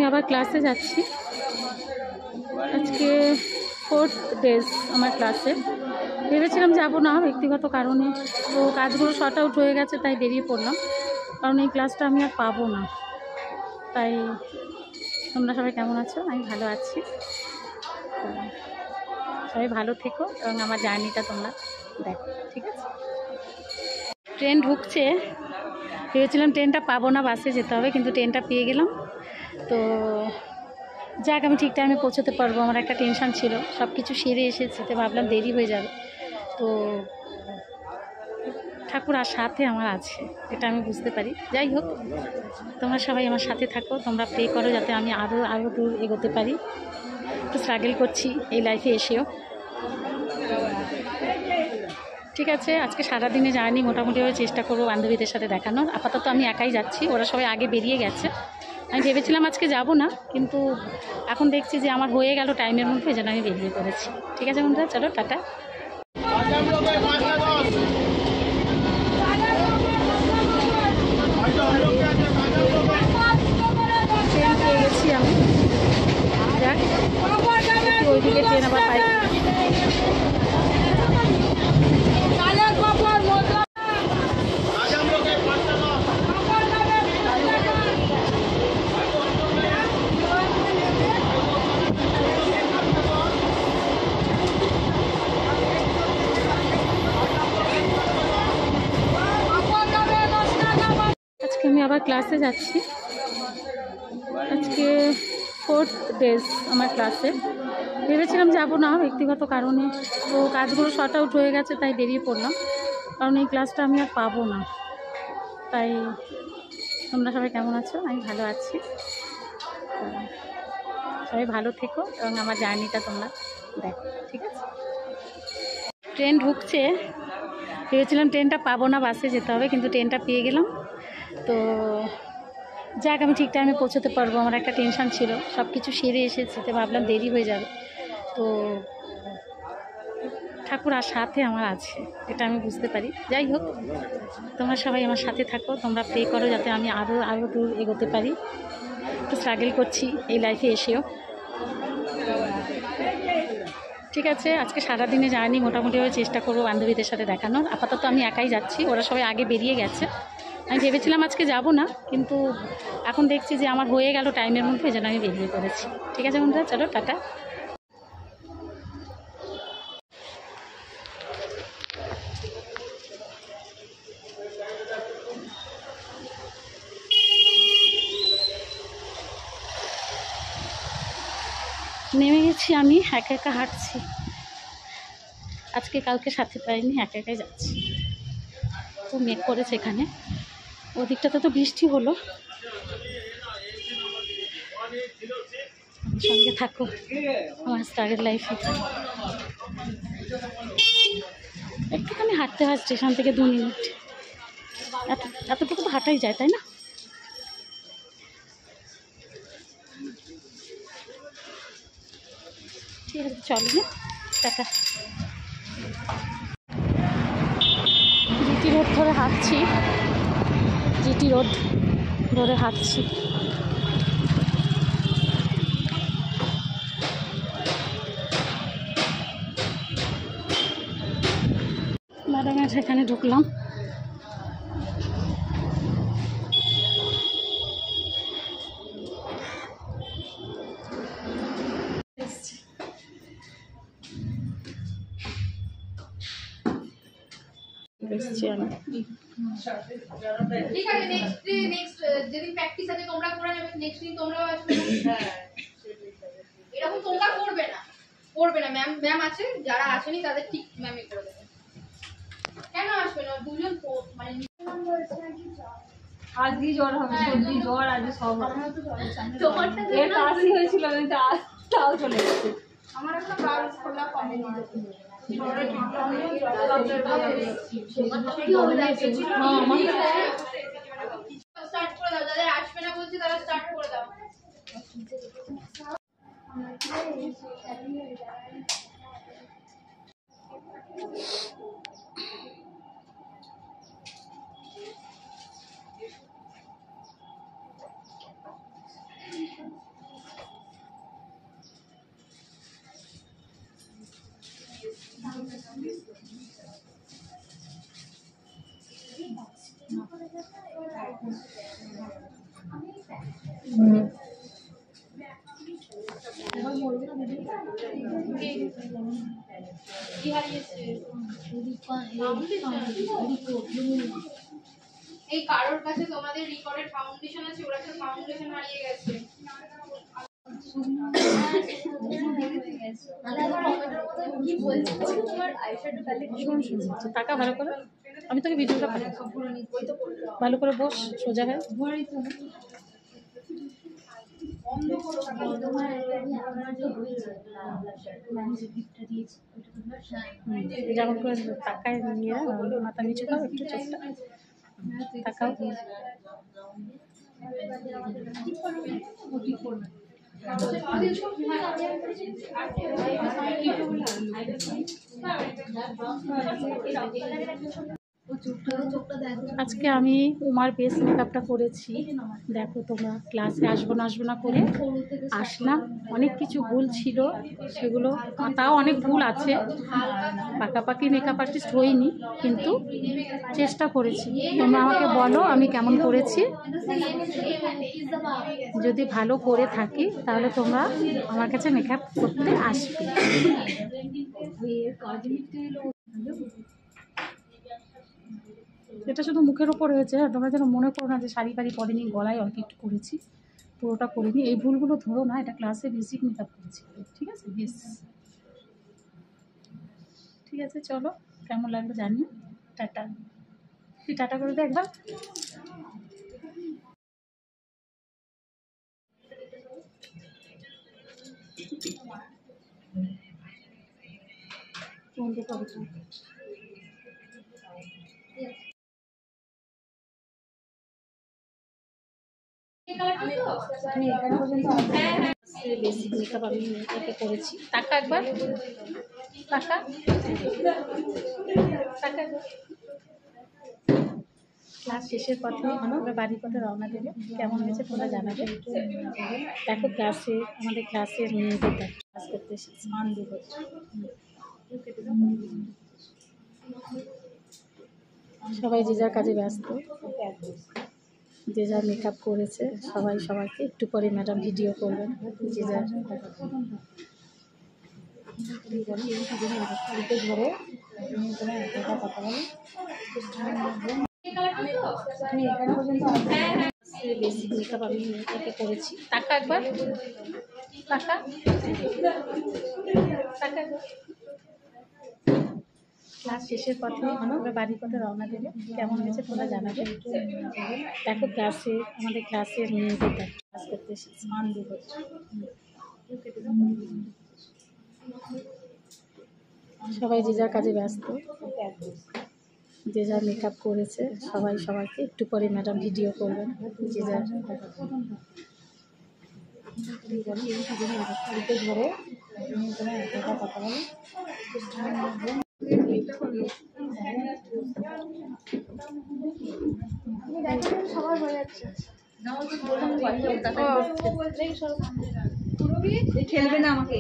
আমি আবার ক্লাসে যাচ্ছি। আজকে 4th ডেজ আমার ক্লাসে। ভেবেছিলাম যাব না ব্যক্তিগত কারণে, তো কাজগুলো শর্ট আউট হয়ে গেছে, তাই বেরিয়ে পড়লাম। কারণ এই ক্লাসটা আমি আর পাবো না। তাই তোমরা সবাই কেমন আছো? আমি ভালো আছি। সবাই ভালো থেকো এবং আমার জার্নিটা তোমরা দেখো, ঠিক আছে? ট্রেন ঢুকছে। ভেবেছিলাম ট্রেনটা পাবো না, বাসে যেতে হবে, কিন্তু ট্রেনটা পেয়ে গেলাম। তো যাক, আমি ঠিক টাইমে পৌঁছতে পারবো। আমার একটা টেনশান ছিল, সব কিছু সেরে এসেছি, তো ভাবলাম দেরি হয়ে যাবে। তো ঠাকুর আর সাথে আমার আছে, এটা আমি বুঝতে পারি। যাই হোক, তোমরা সবাই আমার সাথে থাকো, তোমরা প্রে করো যাতে আমি আরও দূর এগোতে পারি। একটু স্ট্রাগল করছি এই লাইফে এসেও, ঠিক আছে? আজকে সারাদিনে যায়নি, মোটামুটিভাবে চেষ্টা করবো বান্ধবীদের সাথে দেখানোর। আপাতত আমি একাই যাচ্ছি, ওরা সবাই আগে বেরিয়ে গেছে। আমি ভেবেছিলাম আজকে যাব না, কিন্তু এখন দেখছি যে আমার হয়ে গেল টাইমের মধ্যে, এই জন্য আমি বেরিয়ে পড়েছি। ঠিক আছে বন্ধুরা, চলো টাটা। ট্রেন পেয়ে গেছি আমি। যাক, ওইদিকে ট্রেন আবার পাই। আজকে আমি আবার ক্লাসে যাচ্ছি। আজকে 4th ডেজ আমার ক্লাসে। ভেবেছিলাম যাব না ব্যক্তিগত কারণে, তো কাজগুলো শর্ট আউট হয়ে গেছে, তাই বেরিয়ে পড়লাম। কারণ এই ক্লাসটা আমি আর পাবো না। তাই তোমরা সবাই কেমন আছো? আমি ভালো আছি। সবাই ভালো থেকো এবং আমার জার্নিটা তোমরা দেখো, ঠিক আছে? ট্রেন ঢুকছে। ভেবেছিলাম ট্রেনটা পাবো না, বাসে যেতে হবে, কিন্তু ট্রেনটা পেয়ে গেলাম। তো যাক, আমি ঠিক টাইমে পৌঁছতে পারবো। আমার একটা টেনশান ছিল, সব কিছু সেরে এসেছি, তো ভাবলাম দেরি হয়ে যাবে। তো ঠাকুর আর সাথে আমার আছে, এটা আমি বুঝতে পারি। যাই হোক, তোমরা সবাই আমার সাথে থাকো, তোমরা প্রে করো যাতে আমি আরও দূর এগোতে পারি। একটু স্ট্রাগল করছি এই লাইফে এসেও, ঠিক আছে? আজকে সারাদিনে যায়নি, মোটামুটিভাবে চেষ্টা করবো বান্ধবীদের সাথে দেখানোর। আপাতত আমি একাই যাচ্ছি, ওরা সবাই আগে বেরিয়ে গেছে। আমি ভেবেছিলাম আজকে যাব না, কিন্তু এখন দেখছি যে আমার হয়ে গেল টাইমের মধ্যে, এই জন্য আমি বেরিয়ে পড়েছি। ঠিক আছে বন্ধুরা, চলো টাটা। নেমে গেছি আমি, একা একা হাঁটছি। আজকে কাউকে সাথে পাইনি, একা একাই যাচ্ছি। তো মেঘ করেছে এখানে, ওদিকটাতে তো বৃষ্টি হলো। সঙ্গে থাকো আমার স্ট্রাগল লাইফে। একটুখানি হাঁটতে হয় স্টেশন থেকে 2 মিনিট, এতটুকু তো হাঁটাই যায়, তাই না? ঠিক আছে, চলো, টাটা। জিটি রোড ধরে হাঁটছি, জিটি রোড ধরে হাঁটছি। ম্যাডামের সেখানে ঢুকলাম। এসছি আমি। ঠিক আছে, নেক্সট যেদিন প্র্যাকটিস আছে তোমরা করে নেবে, নেক্সট দিন তোমরাও আসবে। এরকম তোমরা করবে না ম্যাম আছে, যারা আসেনি তাদের ঠিক ম্যামই করে দেবে। কেন আসবে না? দুজন মানে আজকে জ্বর হবে, সর্দি জ্বর আজকে সব তোমারটা এর কাশি হয়েছিল, কিন্তু তাও চলে গেছে। আমার একটা ব্রাউজ খোলা কমেনি স্টার্ট করে দাও, যাদের আসবে না বলছি তারা স্টার্ট করে দাও। এই কারোর কাছে তোমাদের রিকর্ডেড ফাউন্ডেশন আছে, ওরা একটা ফাউন্ডেশন হারিয়ে গেছে। টাকা ভালো করে, আমি তোকে ভিডিওটা পাঠাই, ভালো করে বস সোজা হয়ে। যেমন করে টাকায় নিয়ে মাথা নিচু করো, একটু চেষ্টা টাকাও আজকে আমি উমার বেস মেকআপটা করেছি। দেখো তোমরা, ক্লাসে আসবো না করে আসলাম। অনেক কিছু ভুল ছিল, সেগুলো তাও অনেক ভুল আছে, পাকাপাকি মেকআপ আর্টিস্ট হইনি, কিন্তু চেষ্টা করেছি। তোমরা আমাকে বলো আমি কেমন করেছি। যদি ভালো করে থাকি তাহলে তোমরা আমার কাছে মেকআপ করতে আসবে। এটা শুধু মুখের ওপর হয়েছে, তোমরা যেন মনে করো না যে শাড়ি ফাড়ি পরেনি, গলায় অল্প একটু করেছি, পুরোটা করিনি। এই ভুলগুলো ধরো না, এটা ক্লাসে বেসিক মেকআপ করেছি, ঠিক আছে? বেশ, ঠিক আছে, চলো কেমন লাগলো জানিও। টাটা, তুই টাটা করে দে একবার। বেসিক মেকআপ আমি একে করেছি। টাকা একবার, টাকা টাকা। ক্লাস শেষের পথে আমরা বাড়ির পথে রওনা দেবে। কেমন হয়েছে তোমরা জানাবে। দেখো ক্লাসে, আমাদের ক্লাসের মেয়েদের ক্লাস করতে এসেছি, সবাই যে যার কাজে ব্যস্ত, যে যার মেকআপ করেছে, সবাই সবাইকে একটু পরে ম্যাডাম ভিডিও করবেন। যে যার ধরে কথা বলে। বেসিক মেকআপ আমি একে করেছি। টাকা একবার, টাকা টাকা। ক্লাস শেষের পথে আমরা বাড়ির পথে রওনা দেবে। কেমন হয়েছে তোমরা জানাবে। দেখো ক্লাসে, আমাদের ক্লাসের মেয়েদের ক্লাস করতে এসেছি, সবাই যে যার কাজে ব্যস্ত, যে যার মেকআপ করেছে, সবাই সবাইকে একটু পরে ম্যাডাম ভিডিও করবেন। যে যার ধরে কথা বলে। সবার হয়ে যাচ্ছে, খেলবে না আমাকে।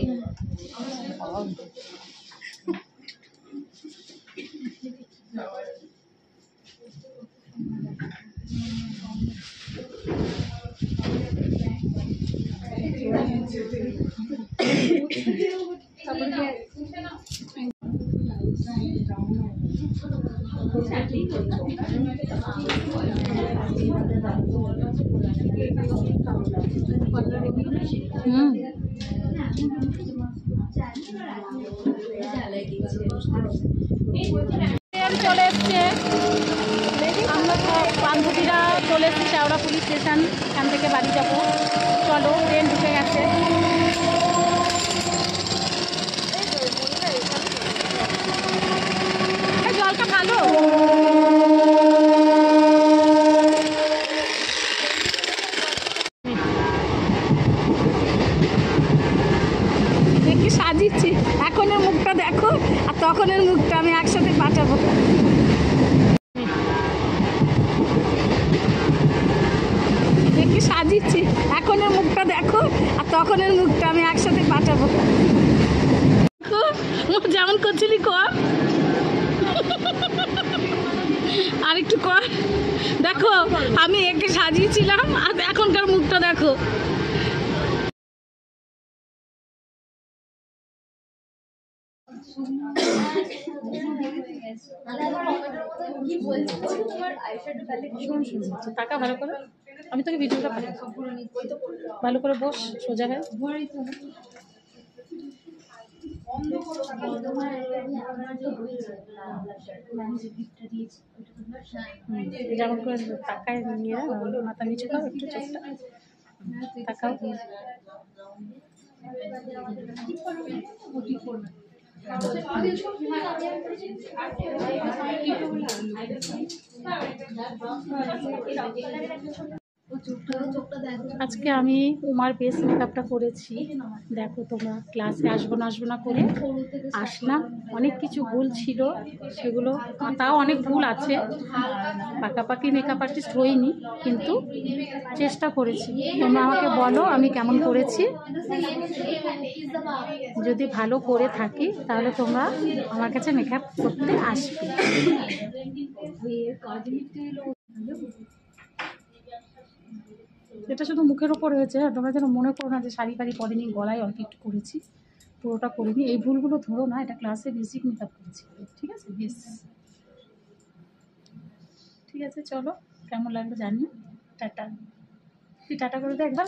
চলে এসছে, আমরা বান্ধবীরা চলে এসছি শেওড়া পুলিশ স্টেশন। এখান থেকে বাড়ি যাবো, চলো ট্রেন ঢুকে গেছে। জলটা ভালো, দেখি সাজিয়েছি। এখনের মুখটা দেখো আর তখনের মুখটা আমি একসাথে পাঠাবো। দেখি সাজিয়েছি, এখনের মুখটা দেখো আর তখনের মুখটা আমি একসাথে পাঠাবো। যেমন করছিলি কর, আর একটু কর। দেখো আমি একে সাজিয়েছিলাম আর এখনকার মুখটা দেখো। শোন শোন আচ্ছা, টাকা ভালো করে, আমি তোকে ভিডিওটা পাঠাই, ভালো করে বস সোজা হয়ে। যেমন করে টাকায় নিয়ে মাথা নিচু করো একটু, চোখটা তাকাও। আজকে আমি উমার বেস মেকআপটা করেছি। দেখো তোমরা, ক্লাসে আসবো না করে আসলাম। অনেক কিছু ভুল ছিল, সেগুলো তাও অনেক ভুল আছে, পাকাপাকি মেকআপ আর্টিস্ট হইনি, কিন্তু চেষ্টা করেছি। তোমরা আমাকে বলো আমি কেমন করেছি। যদি ভালো করে থাকি তাহলে তোমরা আমার কাছে মেকআপ করতে আসবে। এটা শুধু মুখের ওপর হয়েছে, তোমরা যেন মনে করো না যে শাড়ি ফাড়ি পরেনি, গলায় অল্প একটু করেছি, পুরোটা করিনি। এই ভুলগুলো ধরো না, এটা ক্লাসে বেসিক মেকআপ করেছি, ঠিক আছে? বেশ, ঠিক আছে, চলো কেমন লাগলো জানিও। টাটা, তুই টাটা করে দে একবার।